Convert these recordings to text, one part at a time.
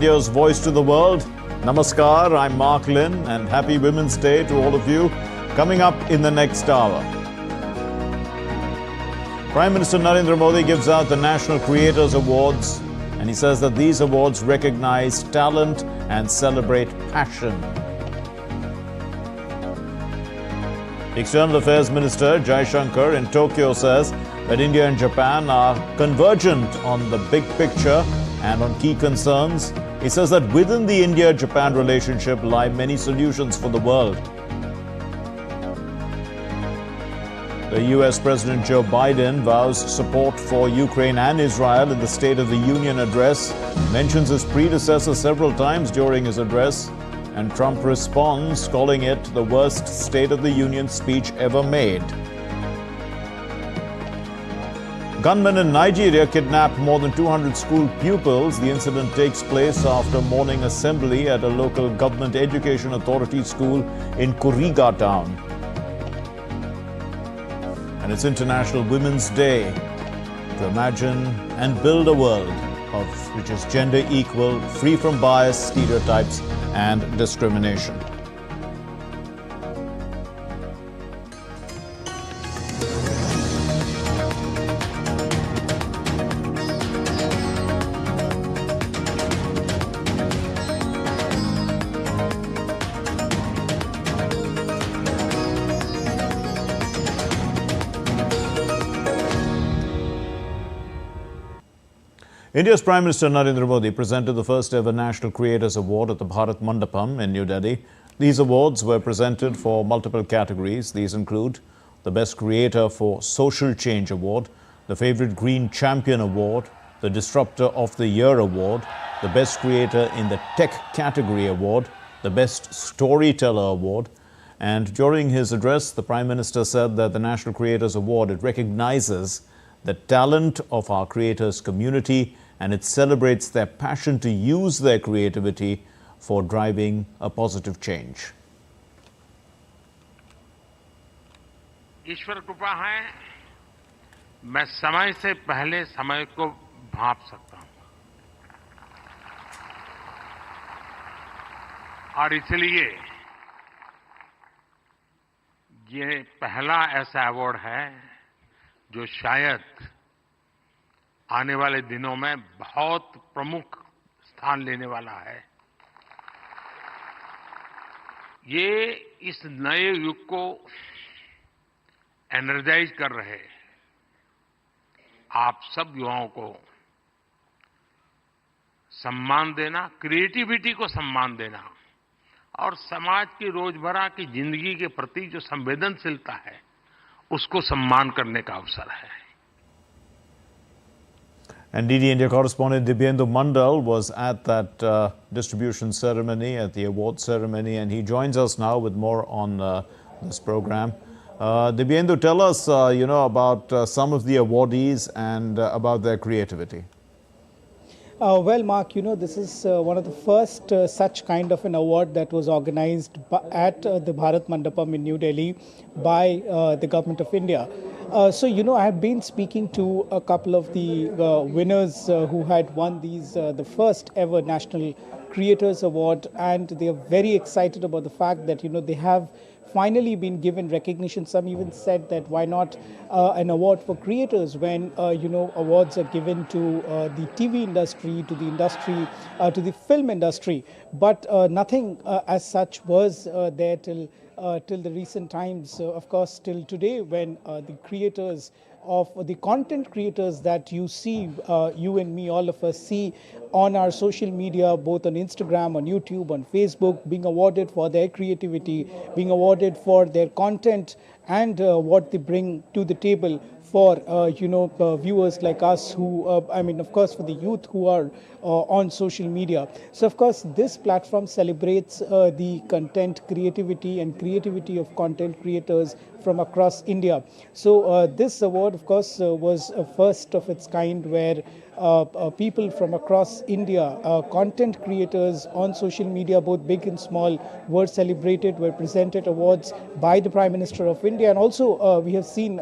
India's voice to the world. Namaskar, I'm Mark Lynn, and happy Women's Day to all of you. Coming up in the next hour, Prime Minister Narendra Modi gives out the National Creators Awards, and he says that these awards recognize talent and celebrate passion. The External Affairs Minister Jai Shankar in Tokyo says that India and Japan are convergent on the big picture and on key concerns. He says that within the India-Japan relationship lie many solutions for the world. The US President Joe Biden vows support for Ukraine and Israel in the State of the Union address, mentions his predecessor several times during his address, and Trump responds, calling it the worst State of the Union speech ever made. Gunmen in Nigeria kidnapped more than 200 school pupils. The incident takes place after morning assembly at a local government education authority school in Kuriga town. And it's International Women's Day to imagine and build a world which is gender equal, free from bias, stereotypes, and discrimination. India's Prime Minister Narendra Modi presented the first ever National Creators Award at the Bharat Mandapam in New Delhi. These awards were presented for multiple categories. These include the Best Creator for Social Change Award, the Favorite Green Champion Award, the Disruptor of the Year Award, the Best Creator in the Tech Category Award, the Best Storyteller Award. And during his address, the Prime Minister said that the National Creators Award, it recognizes the talent of our creators community, and it celebrates their passion to use their creativity for driving a positive change. ईश्वर कृपा है, मैं समय से पहले समय को भांप सकता हूं और इसलिए ये पहला ऐसा अवार्ड है जो शायद आने वाले दिनों में बहुत प्रमुख स्थान लेने वाला है। ये इस नए युग को एनर्जाइज कर रहे आप सब युवाओं को सम्मान देना, क्रिएटिविटी को सम्मान देना और समाज की रोजमर्रा की जिंदगी के प्रति जो संवेदनशीलता है उसको सम्मान करने का अवसर है। And DD India correspondent Dibyendu Mandal was at that distribution ceremony, at the award ceremony, and he joins us now with more on this program. Dibyendu, tell us, about some of the awardees and about their creativity. Well, Mark, this is one of the first such kind of an award that was organized at the Bharat Mandapam in New Delhi by the Government of India. I have been speaking to a couple of the winners who had won these, the first ever National Creators Award, and they are very excited about the fact that, they have finally been given recognition. Some even said that why not an award for creators when, awards are given to the TV industry, to the industry, to the film industry. But nothing as such was there till the recent times, of course, till today, when the creators of the content creators that you see, you and me, all of us see on our social media, both on Instagram, on YouTube, on Facebook, being awarded for their creativity, being awarded for their content and what they bring to the table for, viewers like us who, of course, for the youth who are on social media. So, of course, this platform celebrates the content creativity and creativity of content creators from across India. So, this award, of course, was a first of its kind where people from across India, content creators on social media, both big and small, were celebrated, were presented awards by the Prime Minister of India. And also we have seen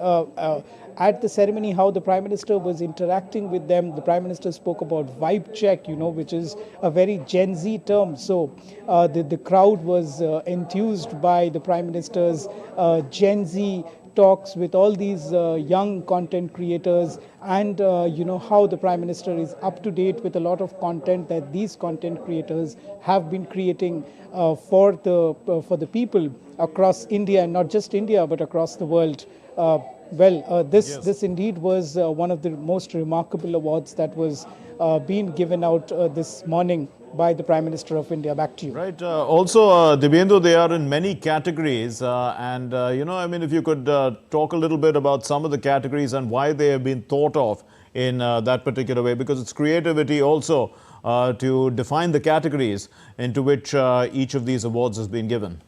at the ceremony how the Prime Minister was interacting with them. The Prime Minister spoke about vibe check, which is a very Gen Z term. So the crowd was enthused by the Prime Minister's Gen Z talks with all these young content creators, and how the Prime Minister is up to date with a lot of content that these content creators have been creating for the people across India, and not just India but across the world. This indeed was one of the most remarkable awards that was being given out this morning by the Prime Minister of India. Back to you. Right. Also, Dibyendu, they are in many categories. If you could talk a little bit about some of the categories and why they have been thought of in that particular way, because it's creativity also to define the categories into which each of these awards has been given.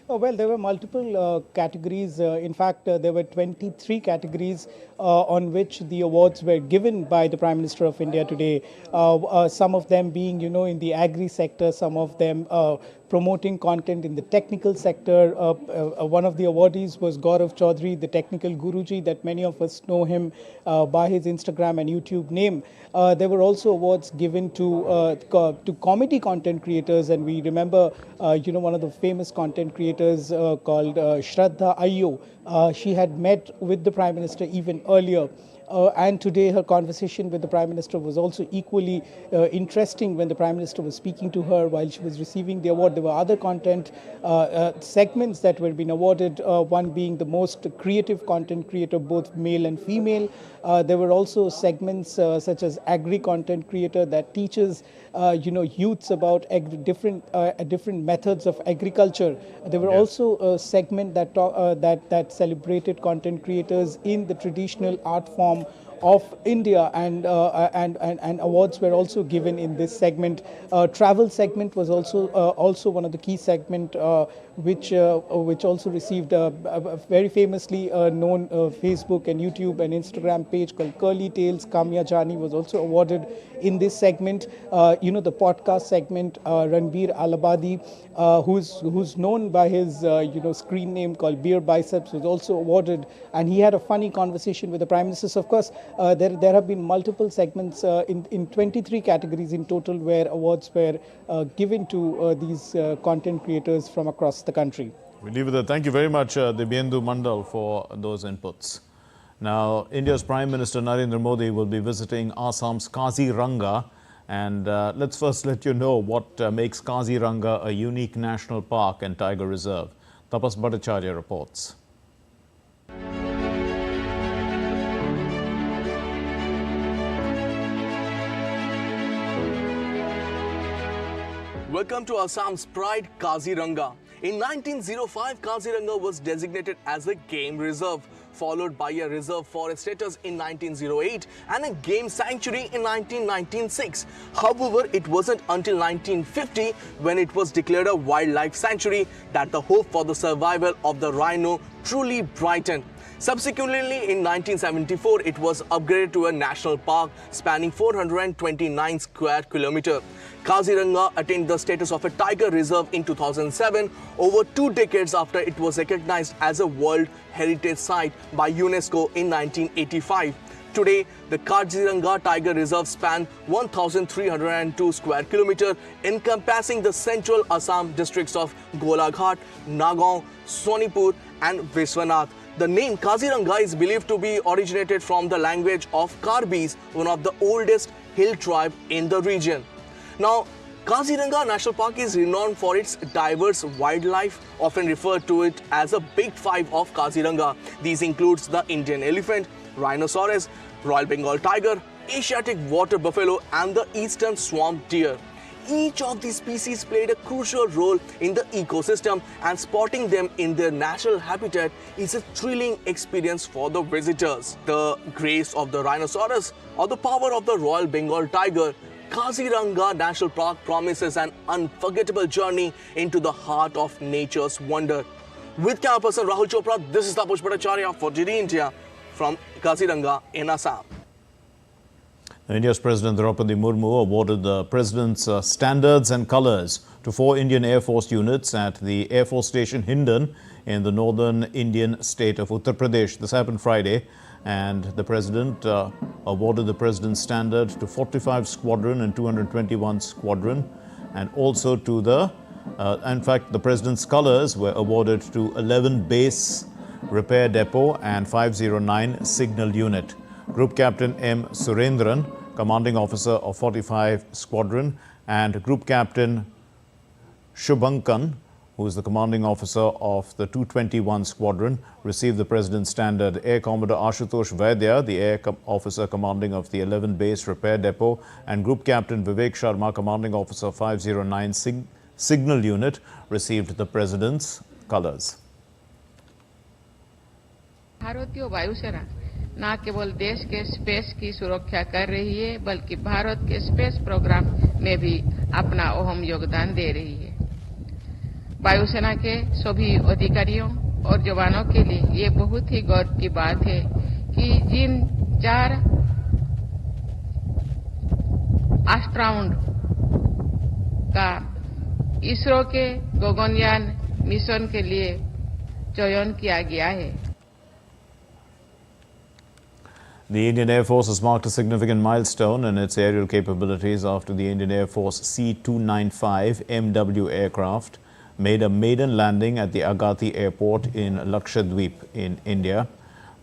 Well, there were multiple categories. In fact, there were 23 categories on which the awards were given by the Prime Minister of India today. Some of them being, in the agri sector, some of them promoting content in the technical sector. One of the awardees was Gaurav Chaudhary, the technical Guruji that many of us know him by his Instagram and YouTube name. There were also awards given to comedy content creators, and we remember, one of the famous content creators called Shraddha Ayyo. She had met with the Prime Minister even earlier. And today her conversation with the Prime Minister was also equally interesting when the Prime Minister was speaking to her while she was receiving the award. There were other content segments that were being awarded, one being the most creative content creator, both male and female. There were also segments such as agri content creator that teaches youths about different methods of agriculture. There were also a segment that celebrated content creators in the traditional art form of India, and awards were also given in this segment. Travel segment was also one of the key segment which also received a very famously known Facebook and YouTube and Instagram page called Curly Tales. Kamya Jani was also awarded in this segment. The podcast segment, Ranbir Alabadi, who's known by his screen name called Beer Biceps, was also awarded, and he had a funny conversation with the Prime Minister. So of course, there have been multiple segments in 23 categories in total where awards were given to these content creators from across the country. We leave it there. Thank you very much, Dibyendu Mandal, for those inputs. Now, India's Prime Minister Narendra Modi will be visiting Assam's Kaziranga, and let's first let you know what makes Kaziranga a unique national park and tiger reserve. Tapas Bhattacharya reports. Welcome to Assam's pride, Kaziranga. In 1905, Kaziranga was designated as a game reserve, followed by a reserve forest status in 1908 and a game sanctuary in 1996. However, it wasn't until 1950 when it was declared a wildlife sanctuary that the hope for the survival of the rhino truly brightened. Subsequently, in 1974, it was upgraded to a national park spanning 429 square kilometers. Kaziranga attained the status of a tiger reserve in 2007, over 2 decades after it was recognized as a World Heritage Site by UNESCO in 1985. Today, the Kaziranga Tiger Reserve spans 1,302 square kilometers, encompassing the central Assam districts of Golaghat, Nagaon, Sonipur and Viswanath. The name Kaziranga is believed to be originated from the language of Karbis, one of the oldest hill tribe in the region. Now, Kaziranga National Park is renowned for its diverse wildlife, often referred to it as a Big Five of Kaziranga. These includes the Indian elephant, rhinoceros, Royal Bengal tiger, Asiatic water buffalo and the eastern swamp deer. Each of these species played a crucial role in the ecosystem, and spotting them in their natural habitat is a thrilling experience for the visitors. The grace of the rhinoceros or the power of the Royal Bengal tiger, Kaziranga National Park promises an unforgettable journey into the heart of nature's wonder. With camera person Rahul Chopra, this is Tapas Bhattacharya for GD India from Kaziranga in Assam. India's President Draupadi Murmu awarded the President's standards and colours to 4 Indian Air Force units at the Air Force Station Hindon in the northern Indian state of Uttar Pradesh. This happened Friday, and the President awarded the President's standard to 45 Squadron and 221 Squadron, and also to the, in fact, the President's colours were awarded to 11 Base Repair Depot and 509 Signal Unit. Group Captain M. Surendran, Commanding Officer of 45 Squadron, and Group Captain Shubhankan, who is the Commanding Officer of the 221 Squadron, received the President's standard. Air Commodore Ashutosh Vaidya, the Air Officer Commanding of the 11 Base Repair Depot, and Group Captain Vivek Sharma, Commanding Officer 509 Signal Unit, received the President's colours. भारतीय वायुसेना न केवल देश के space की सुरक्षा कर रही है, बल्कि भारत के स्पेस प्रोग्राम में भी अपना अहम योगदान दे रही है। वायुसेना के सभी अधिकारियों और जवानों के लिए ये बहुत ही गौरव की बात है कि जिन 4 एस्ट्रोनॉट का इसरो के गगनयान मिशन के लिए चयन किया गया है। The Indian Air Force has marked a significant milestone in its aerial capabilities after the Indian Air Force C-295 MW aircraft made a maiden landing at the Agati Airport in Lakshadweep in India.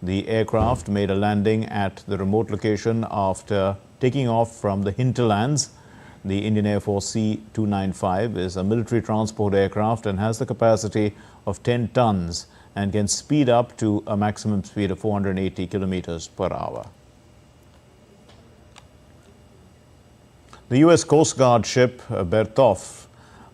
The aircraft made a landing at the remote location after taking off from the hinterlands. The Indian Air Force C-295 is a military transport aircraft and has the capacity of 10 tons and can speed up to a maximum speed of 480 kilometers per hour. The U.S. Coast Guard ship Berthoff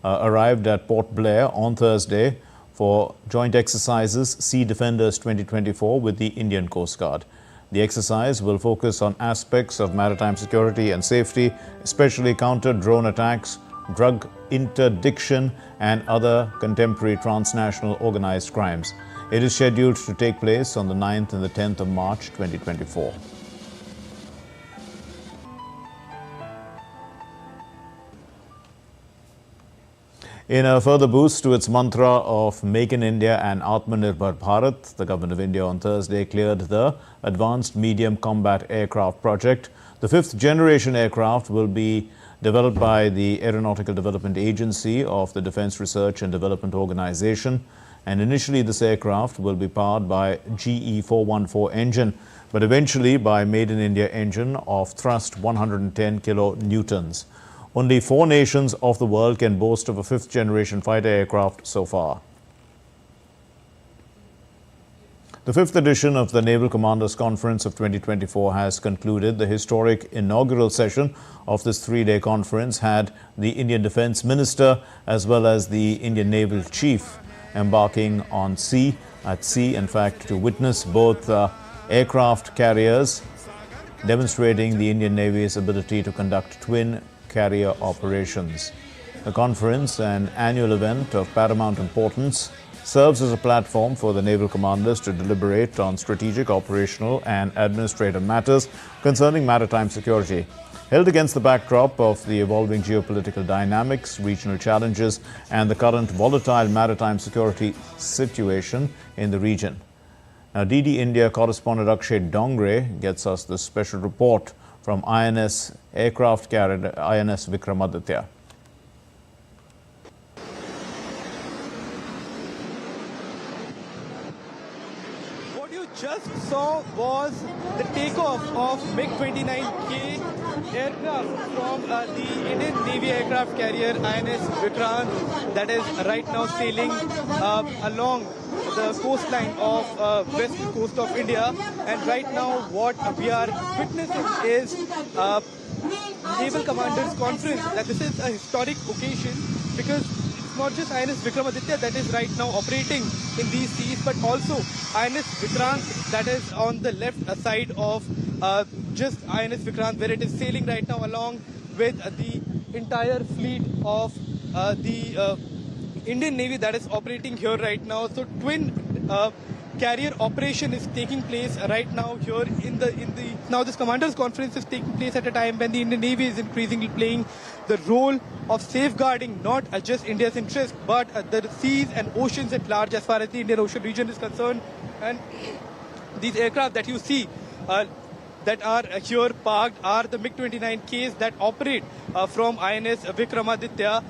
arrived at Port Blair on Thursday for joint exercises Sea Defenders 2024 with the Indian Coast Guard. The exercise will focus on aspects of maritime security and safety, especially counter-drone attacks, drug interdiction and other contemporary transnational organized crimes. It is scheduled to take place on the 9th and the 10th of March 2024. In a further boost to its mantra of Make in India and Atmanirbhar Bharat, the Government of India on Thursday cleared the Advanced Medium Combat Aircraft project. The 5th generation aircraft will be developed by the Aeronautical Development Agency of the Defence Research and Development Organization. And initially this aircraft will be powered by GE 414 engine, but eventually by Made in India engine of thrust 110 kilonewtons. Only 4 nations of the world can boast of a 5th generation fighter aircraft so far. The 5th edition of the Naval Commanders Conference of 2024 has concluded. The historic inaugural session of this 3-day conference had the Indian Defence Minister as well as the Indian Naval Chief embarking at sea, in fact, to witness both aircraft carriers, demonstrating the Indian Navy's ability to conduct twin carrier operations. The conference, an annual event of paramount importance, serves as a platform for the naval commanders to deliberate on strategic, operational and administrative matters concerning maritime security. Held against the backdrop of the evolving geopolitical dynamics, regional challenges and the current volatile maritime security situation in the region. Now, DD India correspondent Akshay Dongre gets us this special report from INS aircraft carrier INS Vikramaditya. What you just saw was the takeoff of MiG-29K aircraft from the Indian Navy aircraft carrier INS Vikrant that is right now sailing along the coastline of west coast of India. And right now what we are witnessing is Naval Commanders Conference. That this is a historic occasion because it's not just INS Vikramaditya that is right now operating in these seas, but also INS Vikrant that is on the left side of just INS Vikrant, where it is sailing right now along with the entire fleet of the Indian Navy that is operating here right now. So twin carrier operation is taking place right now here in the now this commanders conference is taking place at a time when the Indian Navy is increasingly playing the role of safeguarding not just India's interest but the seas and oceans at large as far as the Indian Ocean region is concerned. And these aircraft that you see that are here parked are the MiG-29Ks that operate from INS Vikramaditya.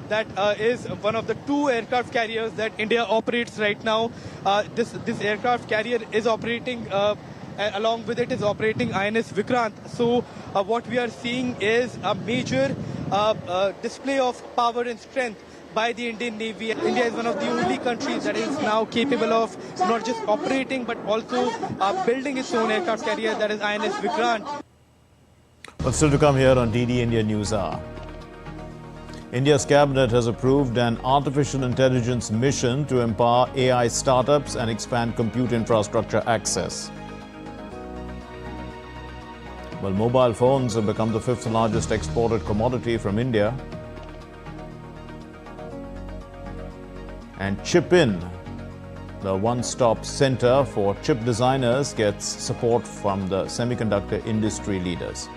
That is one of the two aircraft carriers that India operates right now. This aircraft carrier is operating, along with it is operating INS Vikrant. So what we are seeing is a major display of power and strength by the Indian Navy. India is one of the only countries that is now capable of not just operating but also building its own aircraft carrier, that is INS Vikrant. But still to come here on DD India News Hour. India's cabinet has approved an artificial intelligence mission to empower AI startups and expand compute infrastructure access. Well, mobile phones have become the fifth largest exported commodity from India. And Chip In, the one-stop center for chip designers, gets support from the semiconductor industry leaders.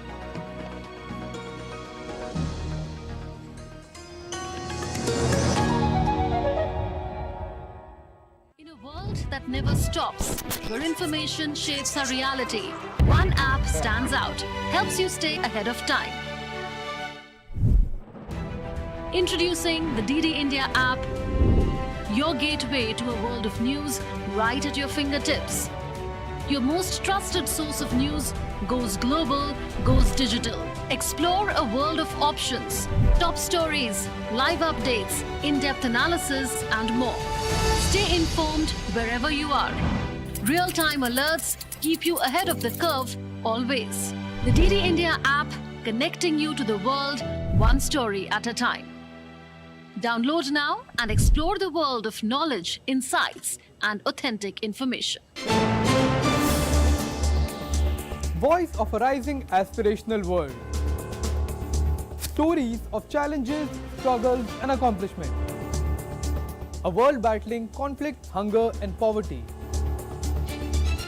In a world that never stops, where information shapes our reality, one app stands out, helps you stay ahead of time. Introducing the DD India app, your gateway to a world of news right at your fingertips. Your most trusted source of news goes global, goes digital. Explore a world of options, top stories, live updates, in-depth analysis, and more. Stay informed wherever you are. Real-time alerts keep you ahead of the curve always. The DD India app, connecting you to the world, one story at a time. Download now and explore the world of knowledge, insights, and authentic information. Voice of a rising aspirational world. Stories of challenges, struggles, and accomplishment. A world battling conflict, hunger, and poverty.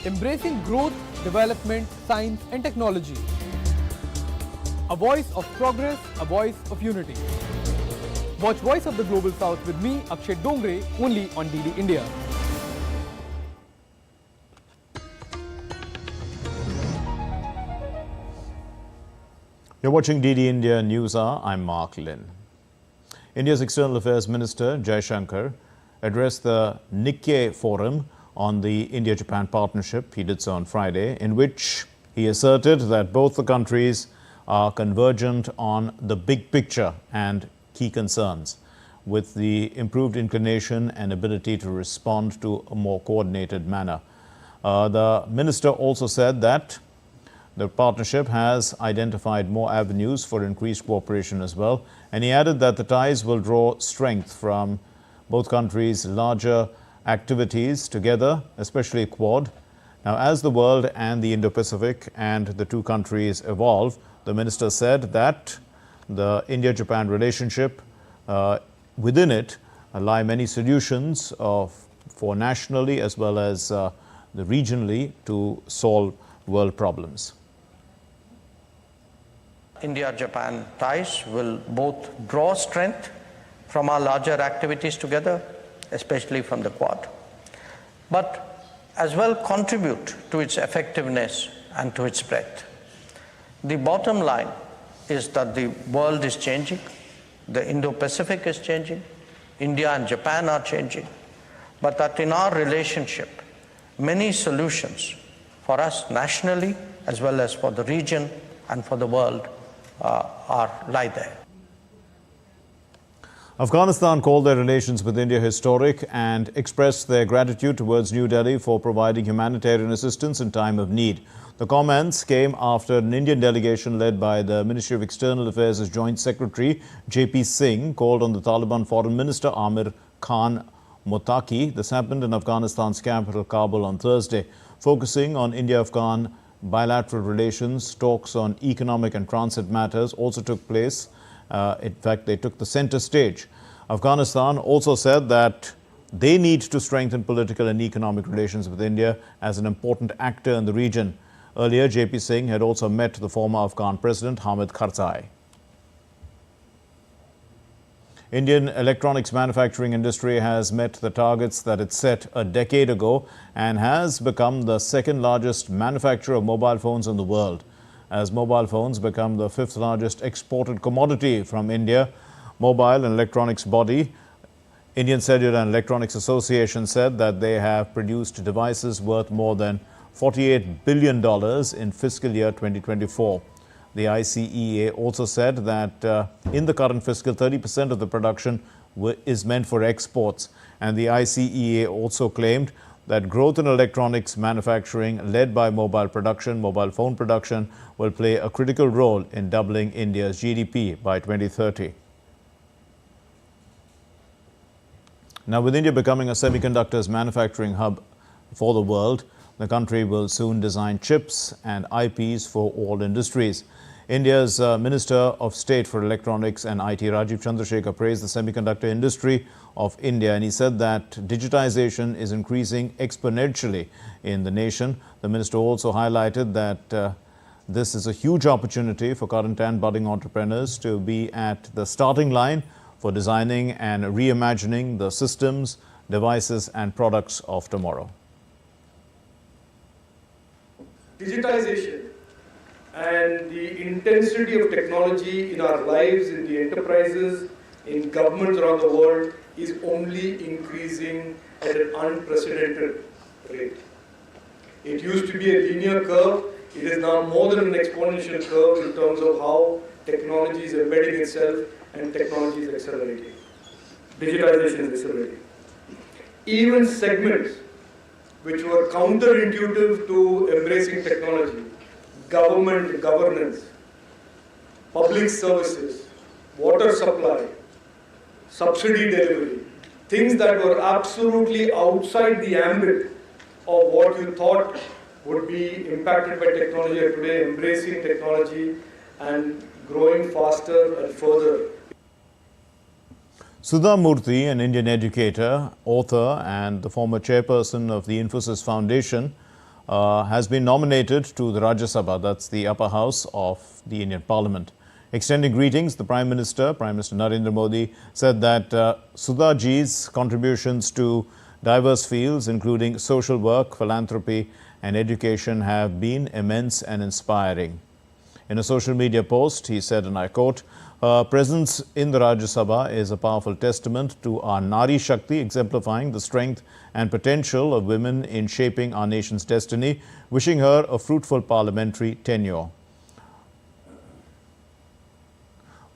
Embracing growth, development, science, and technology. A voice of progress, a voice of unity. Watch Voice of the Global South with me, Akshay Dongre, only on DD India. You're watching DD India News Hour. I'm Mark Lin. India's External Affairs Minister Jaishankar addressed the Nikkei Forum on the India-Japan partnership. He did so on Friday, in which he asserted that both the countries are convergent on the big picture and key concerns, with the improved inclination and ability to respond to a more coordinated manner. The minister also said that the partnership has identified more avenues for increased cooperation as well, and he added that the ties will draw strength from both countries' larger activities together, especially Quad. Now, as the world and the Indo-Pacific and the two countries evolve, the minister said that the India-Japan relationship, within it lie many solutions for nationally as well as regionally to solve world problems. India-Japan ties will both draw strength from our larger activities together, especially from the Quad, but as well contribute to its effectiveness and to its breadth. The bottom line is that the world is changing, the Indo-Pacific is changing, India and Japan are changing, but that in our relationship, many solutions for us nationally as well as for the region and for the world lie there. Afghanistan called their relations with India historic and expressed their gratitude towards New Delhi for providing humanitarian assistance in time of need. The comments came after an Indian delegation led by the Ministry of External Affairs' Joint Secretary J.P. Singh called on the Taliban Foreign Minister Amir Khan Motaki. This happened in Afghanistan's capital Kabul on Thursday. Focusing on India-Afghan bilateral relations, talks on economic and transit matters also took place. In fact, they took the center stage. Afghanistan also said that they need to strengthen political and economic relations with India as an important actor in the region. Earlier, JP Singh had also met the former Afghan President Hamid Karzai. Indian electronics manufacturing industry has met the targets that it set a decade ago and has become the second largest manufacturer of mobile phones in the world. As mobile phones become the fifth largest exported commodity from India, mobile and electronics body Indian Cellular and Electronics Association said that they have produced devices worth more than $48 billion in fiscal year 2024. The ICEA also said that in the current fiscal, 30% of the production is meant for exports. And the ICEA also claimed that growth in electronics manufacturing led by mobile phone production, will play a critical role in doubling India's GDP by 2030. Now, with India becoming a semiconductors manufacturing hub for the world, the country will soon design chips and IPs for all industries. India's Minister of State for Electronics and IT, Rajiv Chandrasekhar, praised the semiconductor industry of India, and he said that digitization is increasing exponentially in the nation. The minister also highlighted that this is a huge opportunity for current and budding entrepreneurs to be at the starting line for designing and reimagining the systems, devices and products of tomorrow. Digitization and the intensity of technology in our lives, in the enterprises, in governments around the world is only increasing at an unprecedented rate. It used to be a linear curve. It is now more than an exponential curve in terms of how technology is embedding itself and technology is accelerating. Digitization is accelerating. Even segments which were counterintuitive to embracing technology, government governance, public services, water supply, subsidy delivery, things that were absolutely outside the ambit of what you thought would be impacted by technology are today embracing technology and growing faster and further. Suda Murty, an Indian educator, author and the former chairperson of the Infosys Foundation, has been nominated to the Rajya Sabha, that's the upper house of the Indian Parliament. Extending greetings, the Prime Minister Narendra Modi, said that Sudha ji's contributions to diverse fields, including social work, philanthropy and education, have been immense and inspiring. In a social media post, he said, and I quote, "Her presence in the Rajya Sabha is a powerful testament to our Nari Shakti, exemplifying the strength and potential of women in shaping our nation's destiny, wishing her a fruitful parliamentary tenure."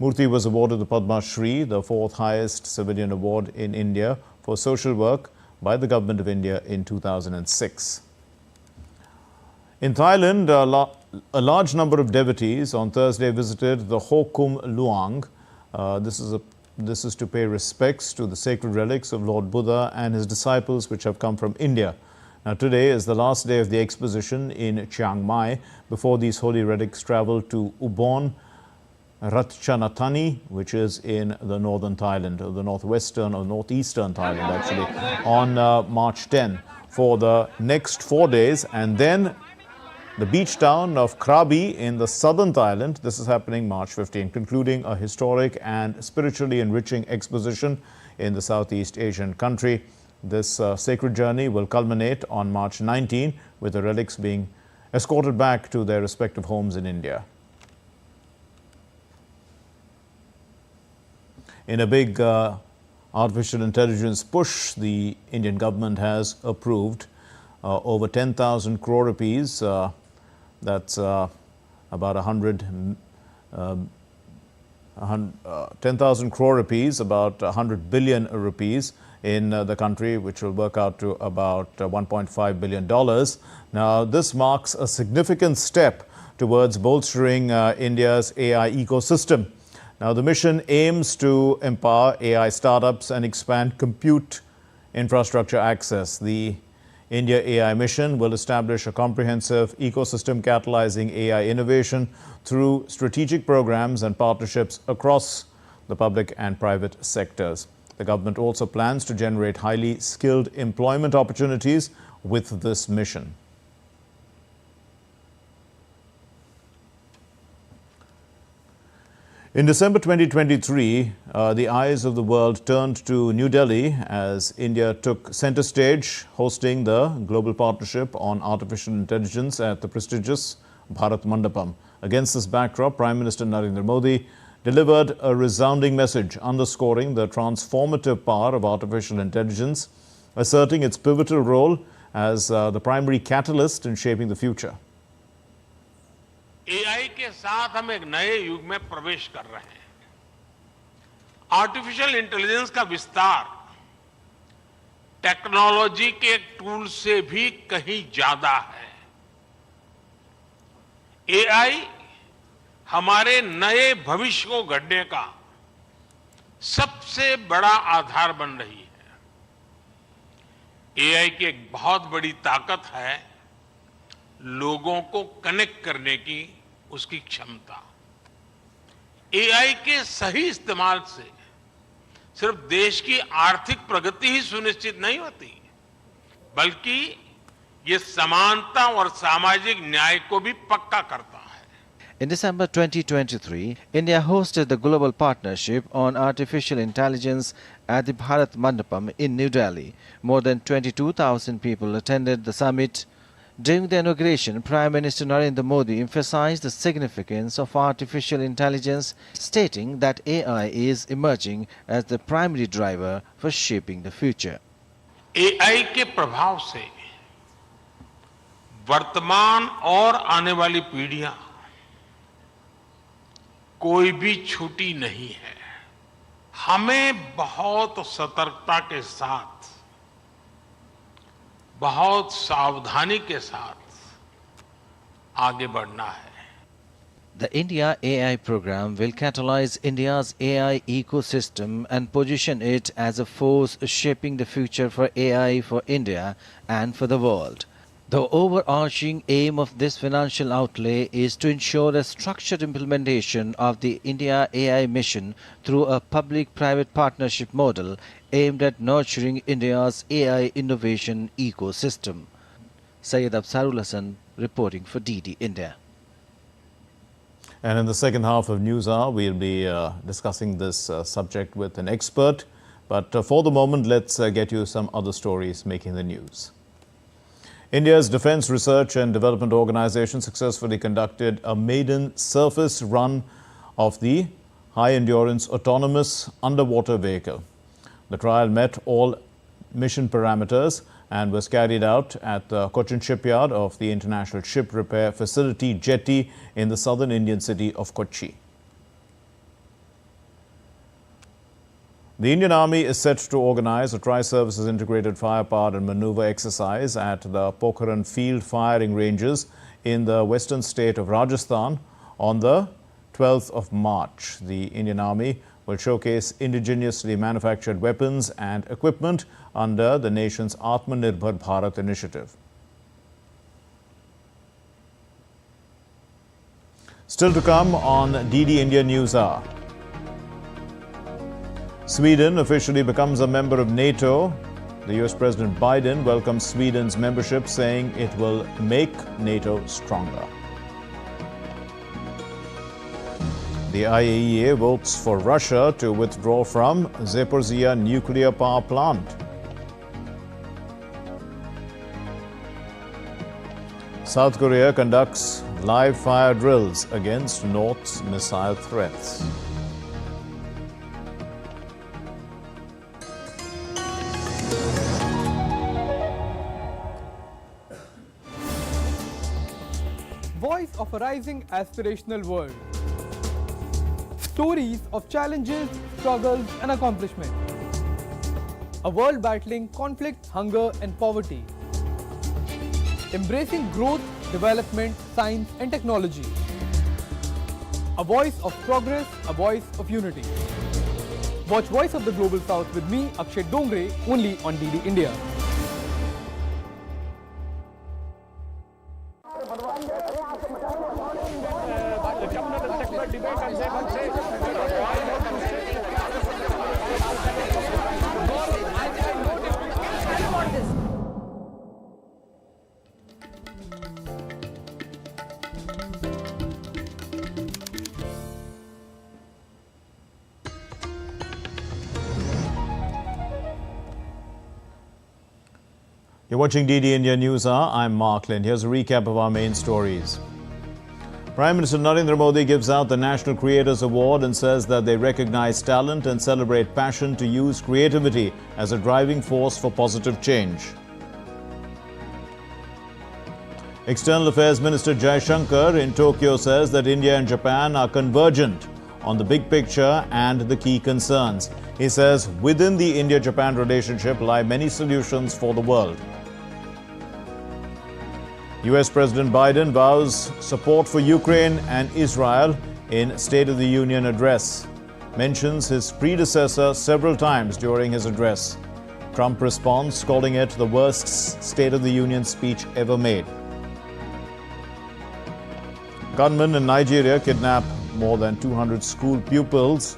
Murty was awarded the Padma Shri, the fourth highest civilian award in India for social work by the Government of India in 2006. In Thailand, a large number of devotees on Thursday visited the Hokum Luang. This is to pay respects to the sacred relics of Lord Buddha and his disciples which have come from India. Now, today is the last day of the exposition in Chiang Mai before these holy relics travel to Ubon Ratchathani, which is in the northern Thailand, or the northwestern or northeastern Thailand actually, on March 10 for the next 4 days, and then the beach town of Krabi in the southern Thailand. This is happening March 15, concluding a historic and spiritually enriching exposition in the Southeast Asian country. This sacred journey will culminate on March 19 with the relics being escorted back to their respective homes in India. In a big artificial intelligence push, the Indian government has approved over 10,000 crore rupees, that's about 10,000 crore rupees, about 100 billion rupees in the country, which will work out to about $1.5 billion. Now, this marks a significant step towards bolstering India's AI ecosystem. Now, the mission aims to empower AI startups and expand compute infrastructure access. The India AI mission will establish a comprehensive ecosystem catalyzing AI innovation through strategic programs and partnerships across the public and private sectors. The government also plans to generate highly skilled employment opportunities with this mission. In December 2023, the eyes of the world turned to New Delhi as India took center stage, hosting the Global Partnership on Artificial Intelligence at the prestigious Bharat Mandapam. Against this backdrop, Prime Minister Narendra Modi delivered a resounding message underscoring the transformative power of artificial intelligence, asserting its pivotal role as the primary catalyst in shaping the future. AI के साथ हम एक नए युग में प्रवेश कर रहे हैं। आर्टिफिशियल इंटेलिजेंस का विस्तार टेक्नोलॉजी के टूल से भी कहीं ज्यादा है। एआई हमारे नए भविष्य को गढ़ने का सबसे बड़ा आधार बन रही है। एआई की एक बहुत बड़ी ताकत है लोगों को कनेक्ट करने की उसकी क्षमता। एआई के सही इस्तेमाल से सिर्फ देश की आर्थिक प्रगति ही सुनिश्चित नहीं होती, बल्कि ये समानता और सामाजिक न्याय को भी पक्का करता है। In December 2023, India hosted the Global Partnership on Artificial Intelligence at the Bharat Mandapam in New Delhi. More than 22,000 people attended the summit. During the inauguration, Prime Minister Narendra Modi emphasized the significance of artificial intelligence, stating that AI is emerging as the primary driver for shaping the future. AI के प्रभाव से वर्तमान और आने वाली पीढ़ियां कोई भी छूटी नहीं है। हमें बहुत सतर्कता के साथ, बहुत सावधानी के साथ आगे बढ़ना है। The India AI program will catalyze India's AI ecosystem and position it as a force shaping the future for AI for India and for the world. The overarching aim of this financial outlay is to ensure a structured implementation of the India AI mission through a public-private partnership model aimed at nurturing India's AI innovation ecosystem. Syed Absarul Hassan reporting for DD India. And in the second half of News Hour, we'll be discussing this subject with an expert. But for the moment, let's get you some other stories making the news. India's Defence Research and Development Organization successfully conducted a maiden surface run of the high-endurance autonomous underwater vehicle. The trial met all mission parameters and was carried out at the Cochin shipyard of the International Ship Repair Facility jetty in the southern Indian city of Kochi. The Indian Army is set to organize a tri-services integrated firepower and maneuver exercise at the Pokhran field firing ranges in the western state of Rajasthan on the 12th of March. The Indian Army will showcase indigenously manufactured weapons and equipment under the nation's Atmanirbhar Bharat initiative. Still to come on DD India News Hour. Sweden officially becomes a member of NATO. The US President Biden welcomes Sweden's membership, saying it will make NATO stronger. The IAEA votes for Russia to withdraw from Zaporizhzhia nuclear power plant. South Korea conducts live fire drills against North's missile threats. Voice of a rising aspirational world. Stories of challenges, struggles and accomplishment. A world battling conflict, hunger and poverty. Embracing growth, development, science and technology. A voice of progress, a voice of unity. Watch Voice of the Global South with me, Akshay Dongre, only on DD India. You're watching DD India News Hour. I'm Mark Lynn. Here's a recap of our main stories. Prime Minister Narendra Modi gives out the National Creators Award and says that they recognize talent and celebrate passion to use creativity as a driving force for positive change. External Affairs Minister Jai Shankar in Tokyo says that India and Japan are convergent on the big picture and the key concerns. He says within the India-Japan relationship lie many solutions for the world. US President Biden vows support for Ukraine and Israel in State of the Union address. Mentions his predecessor several times during his address. Trump responds, calling it the worst State of the Union speech ever made. Gunmen in Nigeria kidnap more than 200 school pupils.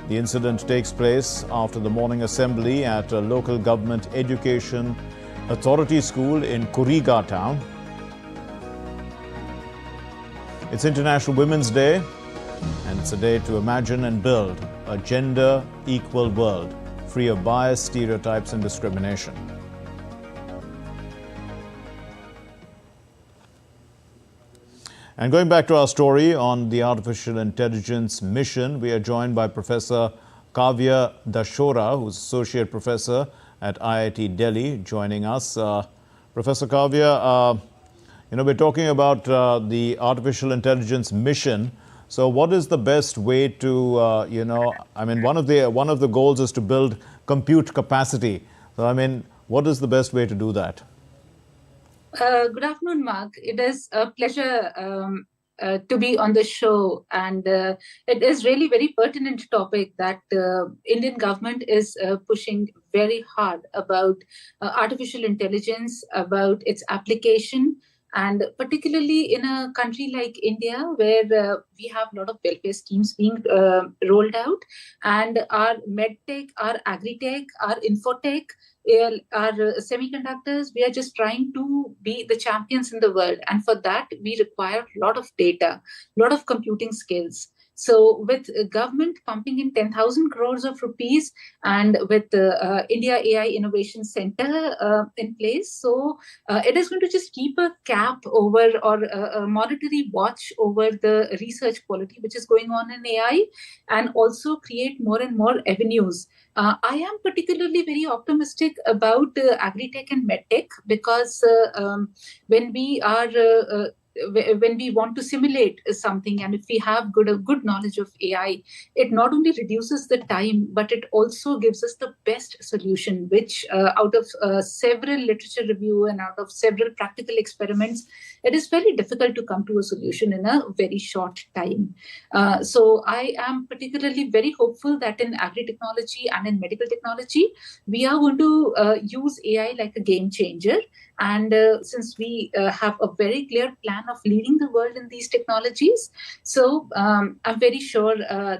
The incident takes place after the morning assembly at a local government education authority school in Kuriga town. It's International Women's Day, and it's a day to imagine and build a gender-equal world, free of bias, stereotypes, and discrimination. And going back to our story on the artificial intelligence mission, we are joined by Professor Kavya Dashora, who's Associate Professor at IIT Delhi, joining us. Professor Kavya, we're talking about the artificial intelligence mission. So what is the best way to, one of the goals is to build compute capacity. So, what is the best way to do that? Good afternoon, Mark. It is a pleasure to be on the show, and it is really very pertinent topic that Indian government is pushing very hard about artificial intelligence, about its application, and particularly in a country like India, where we have a lot of welfare schemes being rolled out, and our medtech, our agritech, our infotech, our semiconductors, we are just trying to be the champions in the world. And for that, we require a lot of data, a lot of computing skills. So with government pumping in 10,000 crores of rupees and with the India AI Innovation Center in place, so it is going to just keep a cap over or a monetary watch over the research quality which is going on in AI, and also create more and more avenues. I am particularly very optimistic about agri-tech and medtech because when we want to simulate something, and if we have good knowledge of AI, it not only reduces the time, but it also gives us the best solution, which out of several literature review and out of several practical experiments, it is very difficult to come to a solution in a very short time. So I am particularly very hopeful that in agri-technology and in medical technology, we are going to use AI like a game changer. And since we have a very clear plan of leading the world in these technologies, so I'm very sure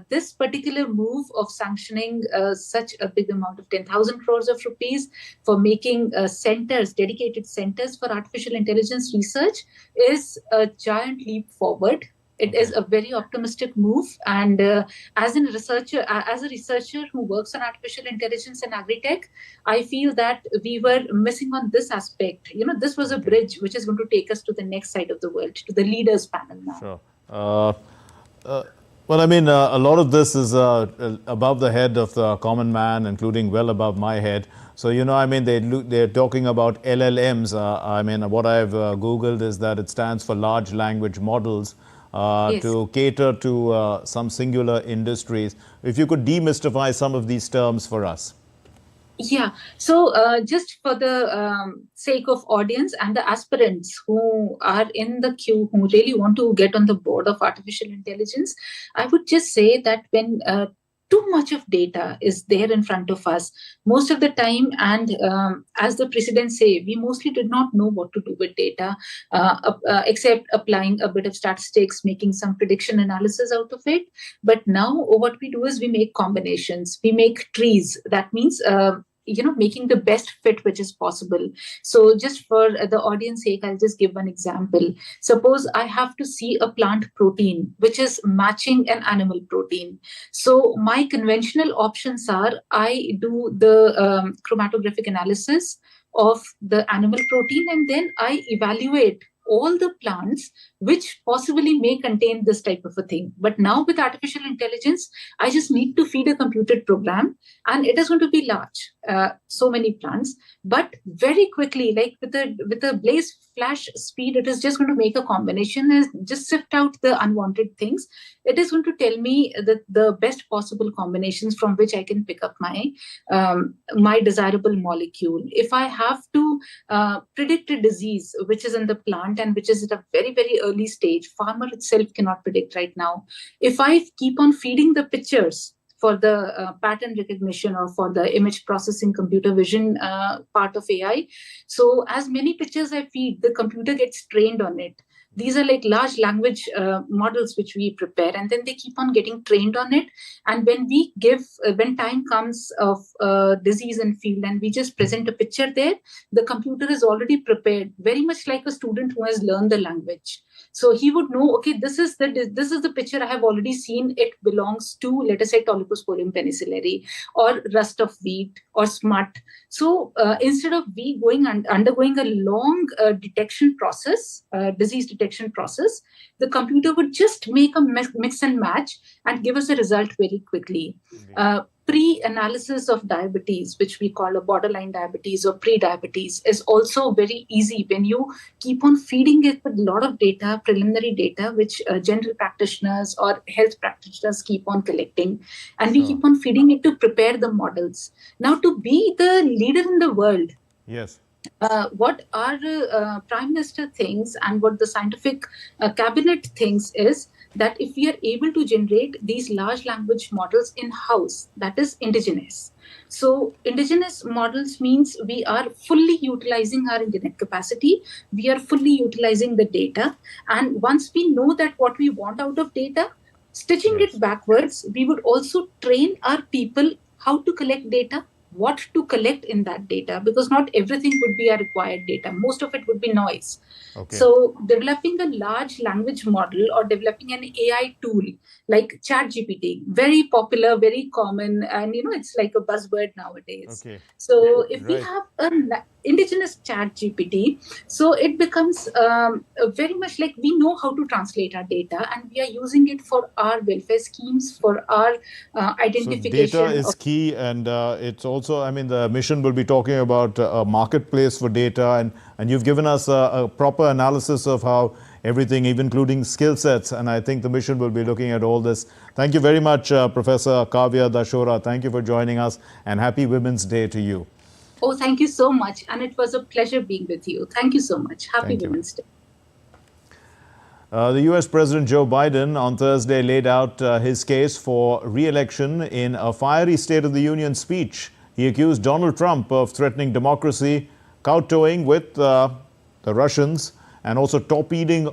this particular move of sanctioning such a big amount of 10,000 crores of rupees for making centers, dedicated centers for artificial intelligence research is a giant leap forward. It is a very optimistic move, and as a researcher who works on artificial intelligence and agri-tech, I feel that we were missing on this aspect. This was a bridge which is going to take us to the next side of the world, to the leaders panel now. Sure. A lot of this is above the head of the common man, including well above my head. So, they're talking about LLMs. What I've Googled is that it stands for large language models. Yes. To cater to some singular industries. If you could demystify some of these terms for us. Yeah, so just for the sake of audience and the aspirants who are in the queue, who really want to get on the board of artificial intelligence, I would just say that when too much of data is there in front of us most of the time, and as the president say, we mostly did not know what to do with data except applying a bit of statistics, making some prediction analysis out of it. But now what we do is we make combinations, we make trees. That means making the best fit which is possible. So just for the audience sake, I'll just give one example. Suppose I have to see a plant protein which is matching an animal protein. So my conventional options are I do the chromatographic analysis, of the animal protein, and then I evaluate all the plants which possibly may contain this type of a thing. But now with artificial intelligence, I just need to feed a computer program, and it is going to be large, so many plants, but very quickly, like with a blaze flash speed, it is just going to make a combination and just sift out the unwanted things. It is going to tell me the best possible combinations from which I can pick up my desirable molecule. If I have to predict a disease which is in the plant and which is at a very, very early stage, farmer itself cannot predict right now. If I keep on feeding the pictures for the pattern recognition or for the image processing computer vision part of AI, so as many pictures I feed, the computer gets trained on it. These are like large language models which we prepare, and then they keep on getting trained on it. And when time comes of disease in field and we just present a picture there, the computer is already prepared, very much like a student who has learned the language. So he would know, okay, this is the picture I have already seen. It belongs to, let us say, Tolyposporium penicillari or rust of wheat or smut. So instead of we undergoing a long detection process, disease detection process, the computer would just make a mix and match and give us a result very quickly. Pre-analysis of diabetes, which we call a borderline diabetes or pre-diabetes, is also very easy when you keep on feeding it with a lot of data, preliminary data, which general practitioners or health practitioners keep on collecting. And we keep on feeding it to prepare the models. Now, to be the leader in the world, yes. What our Prime Minister thinks and what the scientific cabinet thinks is that if we are able to generate these large language models in-house, that is indigenous. So indigenous models means we are fully utilizing our internet capacity. We are fully utilizing the data. And once we know that what we want out of data, stitching it backwards, we would also train our people how to collect data, what to collect in that data, because not everything would be a required data. Most of it would be noise. Okay. So developing a large language model or developing an AI tool like ChatGPT, very popular, very common, and it's like a buzzword nowadays. Okay. So if we have an indigenous ChatGPT, so it becomes very much like we know how to translate our data, and we are using it for our welfare schemes, for our identification. So data is key, and it's also, I mean, the mission will be talking about a marketplace for data, and you've given us a proper analysis of how everything, even including skill sets, and I think the mission will be looking at all this. Thank you very much, Professor Kavya Dashora. Thank you for joining us, and happy Women's Day to you. Oh, thank you so much, and it was a pleasure being with you. Thank you so much. Happy Women's Day. The US President Joe Biden on Thursday laid out his case for re-election in a fiery State of the Union speech. He accused Donald Trump of threatening democracy, kowtowing with the Russians, and also torpedoing,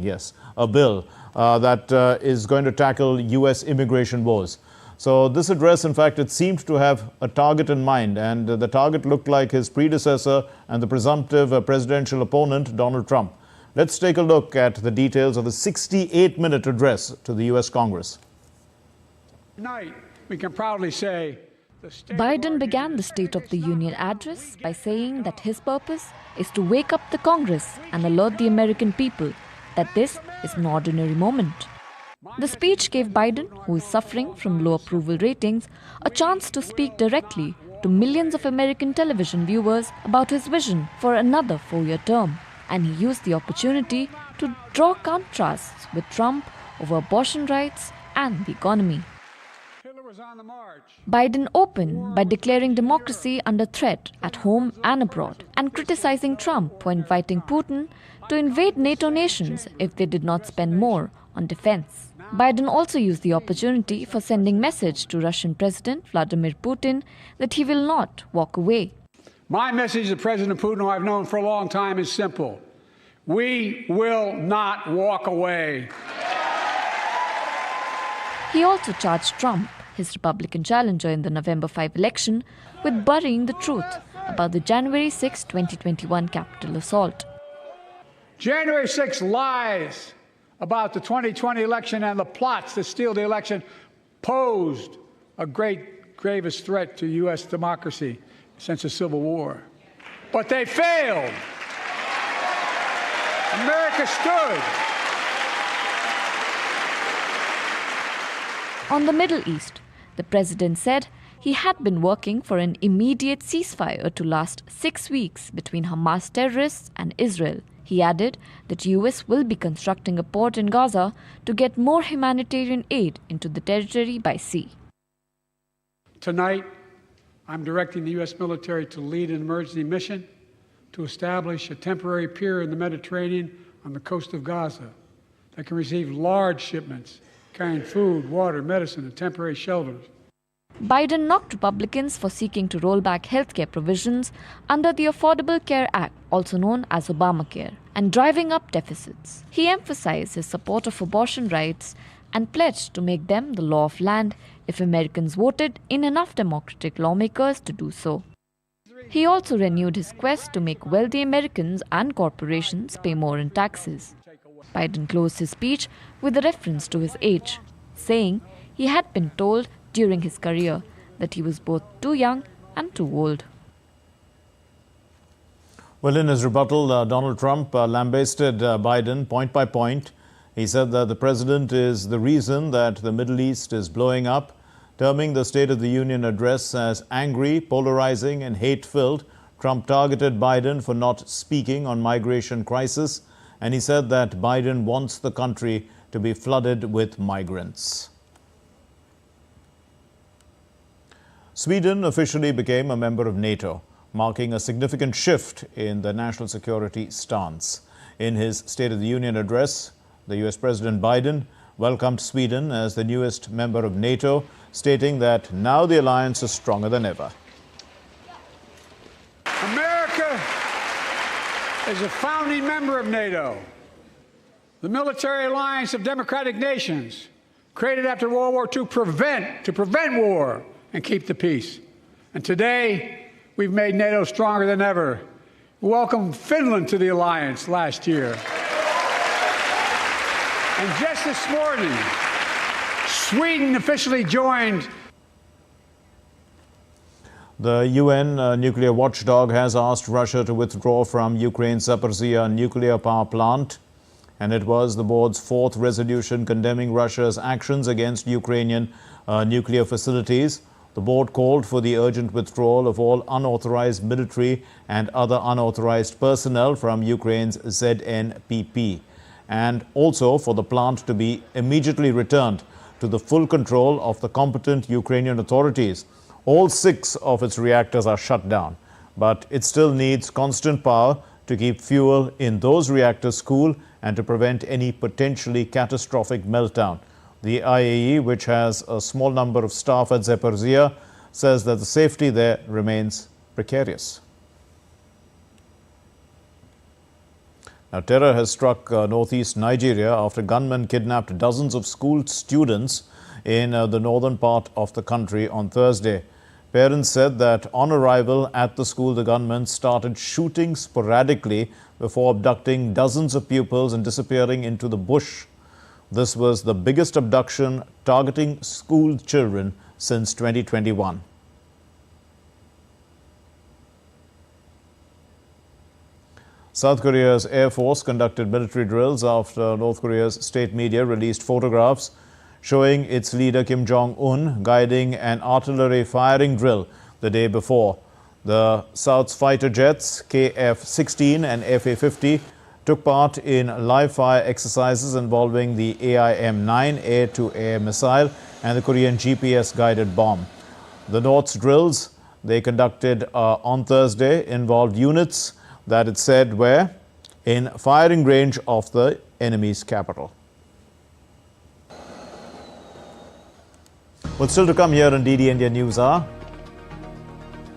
yes, a bill that is going to tackle US immigration woes. So this address, in fact, it seemed to have a target in mind, and the target looked like his predecessor and the presumptive presidential opponent, Donald Trump. Let's take a look at the details of the 68-minute address to the US Congress. Tonight, we can proudly say Biden began the State of the Union address by saying that his purpose is to wake up the Congress and alert the American people that this is an ordinary moment. The speech gave Biden, who is suffering from low approval ratings, a chance to speak directly to millions of American television viewers about his vision for another 4-year term. And he used the opportunity to draw contrasts with Trump over abortion rights and the economy. Biden opened by declaring democracy under threat at home and abroad, and criticizing Trump for inviting Putin to invade NATO nations if they did not spend more on defense. Biden also used the opportunity for sending message to Russian President Vladimir Putin that he will not walk away. My message to President Putin, who I've known for a long time, is simple. We will not walk away. He also charged Trump, his Republican challenger in the November 5 election, with burying the truth about the January 6, 2021 Capitol assault. January 6 lies about the 2020 election and the plots to steal the election posed a gravest threat to U.S. democracy. since the Civil War. But they failed. America stood. On the Middle East, the president said he had been working for an immediate ceasefire to last 6 weeks between Hamas terrorists and Israel. He added that US will be constructing a port in Gaza to get more humanitarian aid into the territory by sea. Tonight, I'm directing the U.S. military to lead an emergency mission to establish a temporary pier in the Mediterranean on the coast of Gaza that can receive large shipments carrying food, water, medicine, and temporary shelters. Biden knocked Republicans for seeking to roll back healthcare provisions under the Affordable Care Act, also known as Obamacare, and driving up deficits. He emphasized his support of abortion rights and pledged to make them the law of land if Americans voted in enough Democratic lawmakers to do so. He also renewed his quest to make wealthy Americans and corporations pay more in taxes. Biden closed his speech with a reference to his age, saying he had been told during his career that he was both too young and too old. Well, in his rebuttal, Donald Trump lambasted Biden point by point. He said that the president is the reason that the Middle East is blowing up, terming the State of the Union address as angry, polarizing and hate-filled. Trump targeted Biden for not speaking on migration crisis, and he said that Biden wants the country to be flooded with migrants. Sweden officially became a member of NATO, marking a significant shift in the national security stance. In his State of the Union address, the U.S. President Biden welcomed Sweden as the newest member of NATO, stating that now the alliance is stronger than ever. America is a founding member of NATO, the military alliance of democratic nations created after World War II to prevent war and keep the peace. And today, we've made NATO stronger than ever. We welcomed Finland to the alliance last year. And just this morning, Sweden officially joined. The UN nuclear watchdog has asked Russia to withdraw from Ukraine's Zaporizhzhia nuclear power plant, and it was the board's fourth resolution condemning Russia's actions against Ukrainian nuclear facilities. The board called for the urgent withdrawal of all unauthorized military and other unauthorized personnel from Ukraine's ZNPP, and also for the plant to be immediately returned to the full control of the competent Ukrainian authorities. All 6 of its reactors are shut down, but it still needs constant power to keep fuel in those reactors cool and to prevent any potentially catastrophic meltdown. The IAEA, which has a small number of staff at Zaporizhzhia, says that the safety there remains precarious. Now, terror has struck northeast Nigeria after gunmen kidnapped dozens of school students in the northern part of the country on Thursday. Parents said that on arrival at the school, the gunmen started shooting sporadically before abducting dozens of pupils and disappearing into the bush. This was the biggest abduction targeting school children since 2021. South Korea's Air Force conducted military drills after North Korea's state media released photographs showing its leader Kim Jong-un guiding an artillery firing drill the day before. The South's fighter jets KF-16 and FA-50 took part in live-fire exercises involving the AIM-9 air-to-air missile and the Korean GPS-guided bomb. The North's drills they conducted on Thursday involved units that it said were in firing range of the enemy's capital. What's still to come here on DD India News Hour.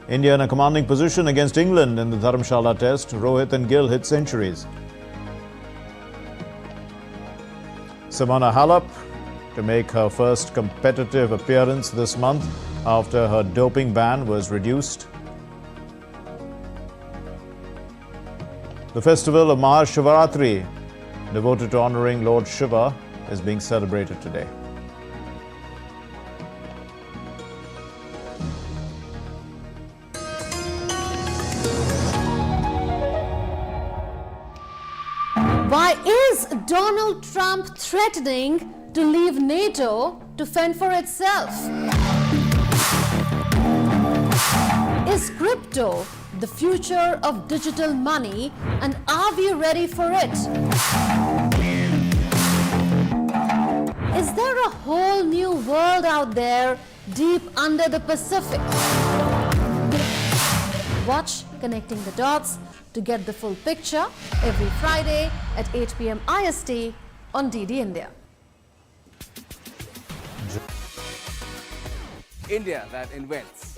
India in a commanding position against England in the Dharamshala test. Rohit and Gill hit centuries. Simona Halep to make her first competitive appearance this month after her doping ban was reduced. The festival of Mahashivaratri, devoted to honoring Lord Shiva, is being celebrated today. Why is Donald Trump threatening to leave NATO to fend for itself? Is crypto the future of digital money, and are we ready for it? Is there a whole new world out there deep under the Pacific? Watch Connecting the Dots to get the full picture every Friday at 8 p.m. IST on DD India. India that invents.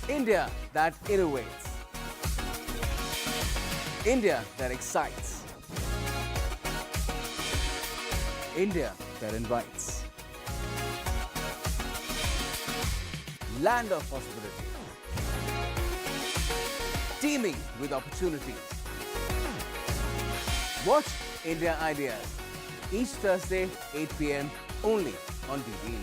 India that innovates. India that excites. India that invites. Land of possibility. Teeming with opportunities. Watch India Ideas each Thursday 8 p.m. only on DD India.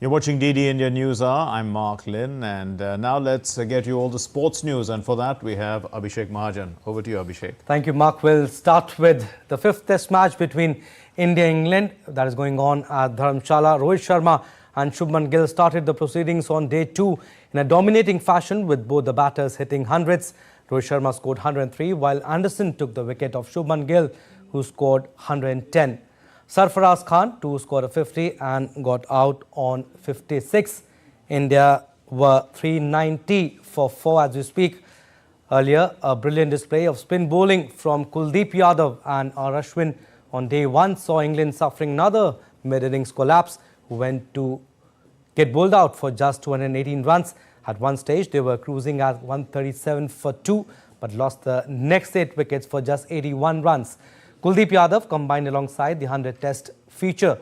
You're watching DD India News Hour. I'm Mark Lynn, and now let's get you all the sports news. And for that, we have Abhishek Mahajan. Over to you, Abhishek. Thank you, Mark. We'll start with the fifth test match between India and England that is going on at Dharamshala. Rohit Sharma and Shubman Gill started the proceedings on day 2 in a dominating fashion, with both the batters hitting hundreds. Rohit Sharma scored 103, while Anderson took the wicket of Shubman Gill, who scored 110. Sarfaraz Khan too scored a 50 and got out on 56. India were 390 for 4 as we speak. Earlier, a brilliant display of spin bowling from Kuldeep Yadav and R. Ashwin on day 1 saw England suffering another mid-innings collapse, who went to get bowled out for just 218 runs. At one stage, they were cruising at 137 for 2, but lost the next 8 wickets for just 81 runs. Kuldeep Yadav combined alongside the 100-test feature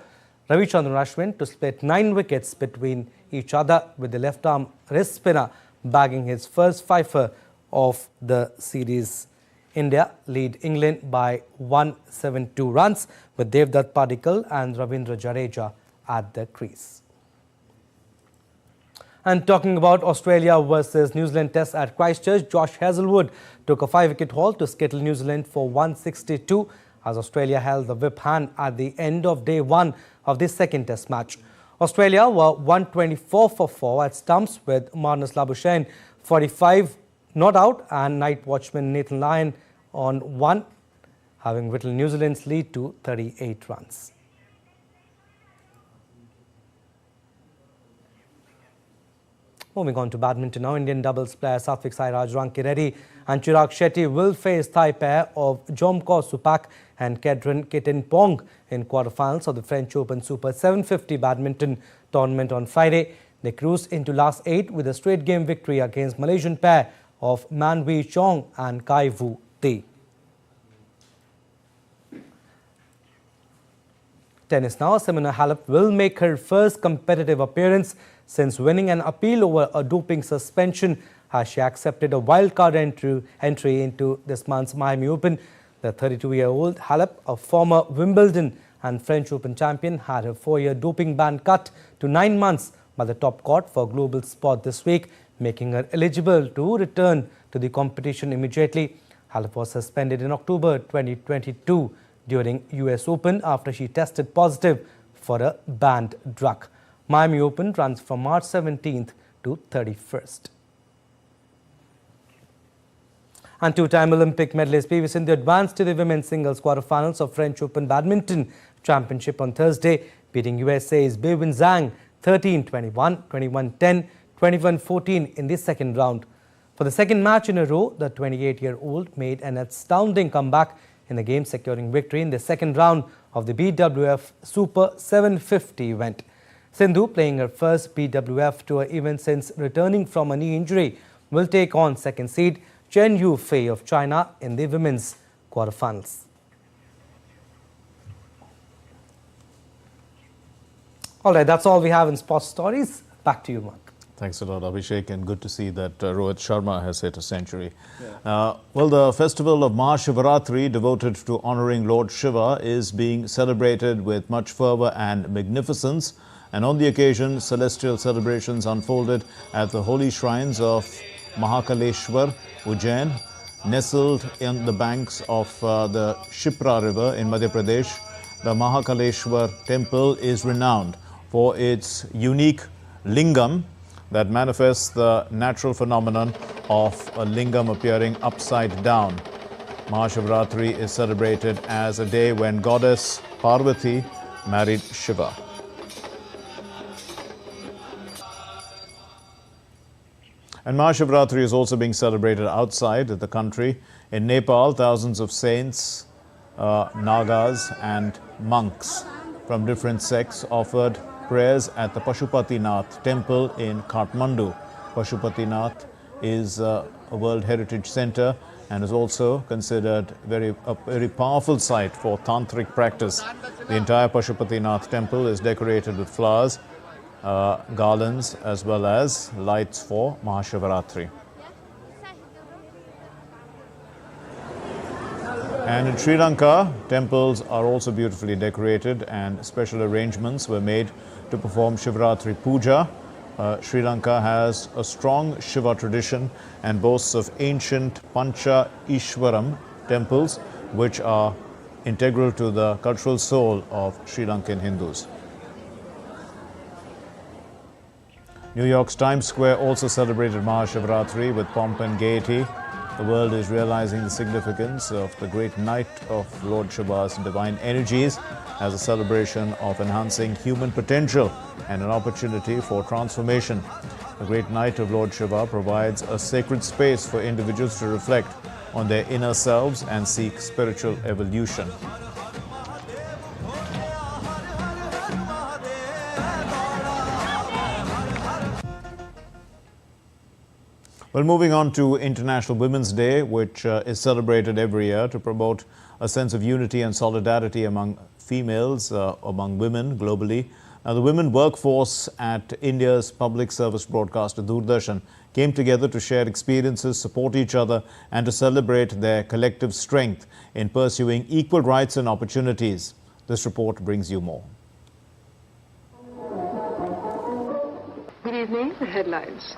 Ravichandran Ashwin to split 9 wickets between each other, with the left-arm wrist spinner bagging his first fifer of the series. India lead England by 172 runs, with Devdutt Padikkal and Ravindra Jadeja at the crease. And talking about Australia versus New Zealand test at Christchurch, Josh Hazlewood took a 5-wicket haul to skittle New Zealand for 162 as Australia held the whip hand at the end of day 1 of this second test match. Australia were 124 for 4 at stumps, with Marnus Labuschagne 45 not out and night watchman Nathan Lyon on 1, having whittled New Zealand's lead to 38 runs. Moving on to badminton now, Indian doubles player Satvik Sairaj Rankireddy and Chirag Shetty will face Thai pair of Jomko Supak and Kedren Kitenpong in quarterfinals of the French Open Super 750 badminton tournament on Friday. They cruised into last 8 with a straight game victory against Malaysian pair of Man Wei Chong and Kai Wu Tee. Tennis now, Simona Halep will make her first competitive appearance since winning an appeal over a doping suspension, as she accepted a wildcard entry into this month's Miami Open. The 32-year-old Halep, a former Wimbledon and French Open champion, had her 4-year doping ban cut to 9 months by the top court for global sport this week, making her eligible to return to the competition immediately. Halep was suspended in October 2022 during US Open after she tested positive for a banned drug. Miami Open runs from March 17th to 31st. And two-time Olympic medalist PV Sindhu advanced to the women's singles quarterfinals of French Open Badminton Championship on Thursday, beating USA's Beibin Zhang 13-21, 21-10, 21-14 in the second round. For the second match in a row, the 28-year-old made an astounding comeback in the game, securing victory in the second round of the BWF Super 750 event. Sindhu, playing her first BWF Tour event since returning from a knee injury, will take on second seed Chen Yufei of China in the women's quarterfinals. All right, that's all we have in sports stories. Back to you, Mark. Thanks a lot, Abhishek, and good to see that Rohit Sharma has hit a century. Yeah. Well, the festival of Mahashivratri, devoted to honouring Lord Shiva, is being celebrated with much fervour and magnificence And on the occasion, celestial celebrations unfolded at the holy shrines of Mahakaleshwar, Ujjain, nestled in the banks of the Shipra river in Madhya Pradesh. The Mahakaleshwar temple is renowned for its unique lingam that manifests the natural phenomenon of a lingam appearing upside down. Mahashivratri is celebrated as a day when goddess Parvati married Shiva. And Mahashivratri is also being celebrated outside the country. In Nepal, thousands of saints, Nagas and monks from different sects offered prayers at the Pashupatinath temple in Kathmandu. Pashupatinath is a World Heritage Center and is also considered a very powerful site for tantric practice. The entire Pashupatinath temple is decorated with flowers, garlands as well as lights for Mahashivratri. And in Sri Lanka, temples are also beautifully decorated and special arrangements were made to perform Shivratri Puja. Sri Lanka has a strong Shiva tradition and boasts of ancient Pancha Ishwaram temples, which are integral to the cultural soul of Sri Lankan Hindus. New York's Times Square also celebrated Mahashivratri with pomp and gaiety. The world is realizing the significance of the great night of Lord Shiva's divine energies as a celebration of enhancing human potential and an opportunity for transformation. The great night of Lord Shiva provides a sacred space for individuals to reflect on their inner selves and seek spiritual evolution. Well, moving on to International Women's Day, which is celebrated every year to promote a sense of unity and solidarity among females, among women globally. Now, the women workforce at India's public service broadcaster Doordarshan came together to share experiences, support each other, and to celebrate their collective strength in pursuing equal rights and opportunities. This report brings you more. Good evening. The headlines.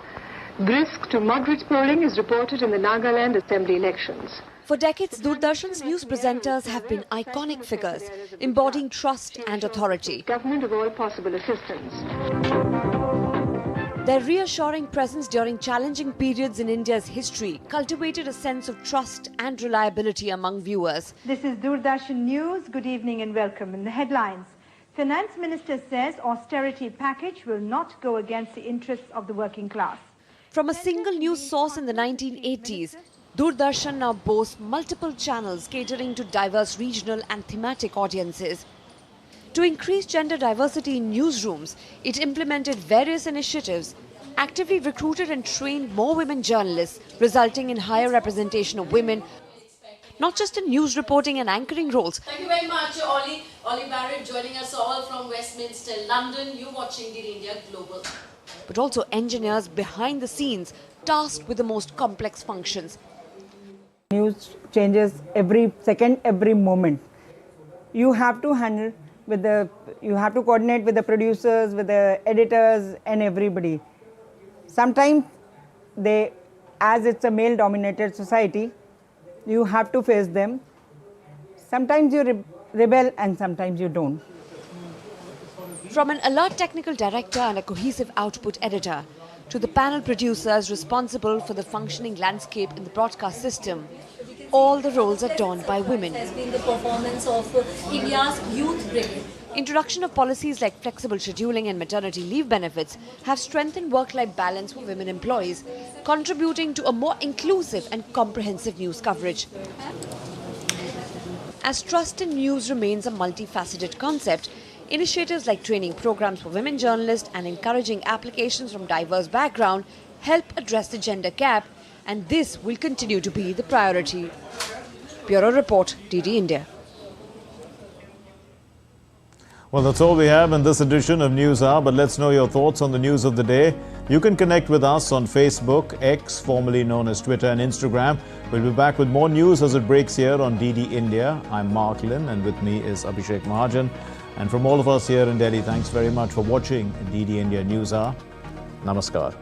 Brisk to moderate polling is reported in the Nagaland Assembly elections. For decades, Doordarshan's news presenters have been iconic figures, embodying trust and authority. Government of all possible assistance. Their reassuring presence during challenging periods in India's history cultivated a sense of trust and reliability among viewers. This is Doordarshan News. Good evening and welcome. In the headlines, Finance Minister says austerity package will not go against the interests of the working class. From a single news source in the 1980s, Doordarshan now boasts multiple channels catering to diverse regional and thematic audiences. To increase gender diversity in newsrooms, it implemented various initiatives, actively recruited and trained more women journalists, resulting in higher representation of women, not just in news reporting and anchoring roles. Thank you very much, Ollie Barrett, joining us all from Westminster, London. You're watching DD India Global. But also engineers behind the scenes, tasked with the most complex functions. News changes every second, every moment. You have to handle with you have to coordinate with the producers, with the editors and everybody. Sometimes as it's a male-dominated society, you have to face them. Sometimes you rebel and sometimes you don't. From an alert technical director and a cohesive output editor, to the panel producers responsible for the functioning landscape in the broadcast system, all the roles are donned by women. Has been the performance of India's youth brigade. Introduction of policies like flexible scheduling and maternity leave benefits have strengthened work-life balance for women employees, contributing to a more inclusive and comprehensive news coverage. As trust in news remains a multifaceted concept, initiatives like training programs for women journalists and encouraging applications from diverse backgrounds help address the gender gap, and this will continue to be the priority. Bureau Report, DD India. Well, that's all we have in this edition of News Hour, but let's know your thoughts on the news of the day. You can connect with us on Facebook, X, formerly known as Twitter, and Instagram. We'll be back with more news as it breaks here on DD India. I'm Mark Lynn, and with me is Abhishek Mahajan. And from all of us here in Delhi, thanks very much for watching DD India News Hour. Namaskar.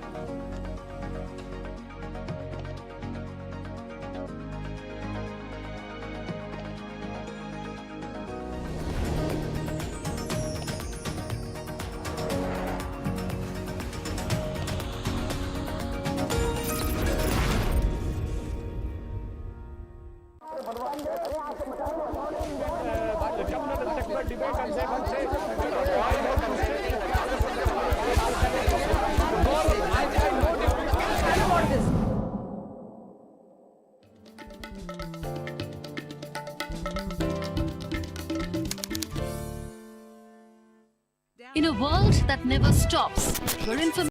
In a world that never stops, where information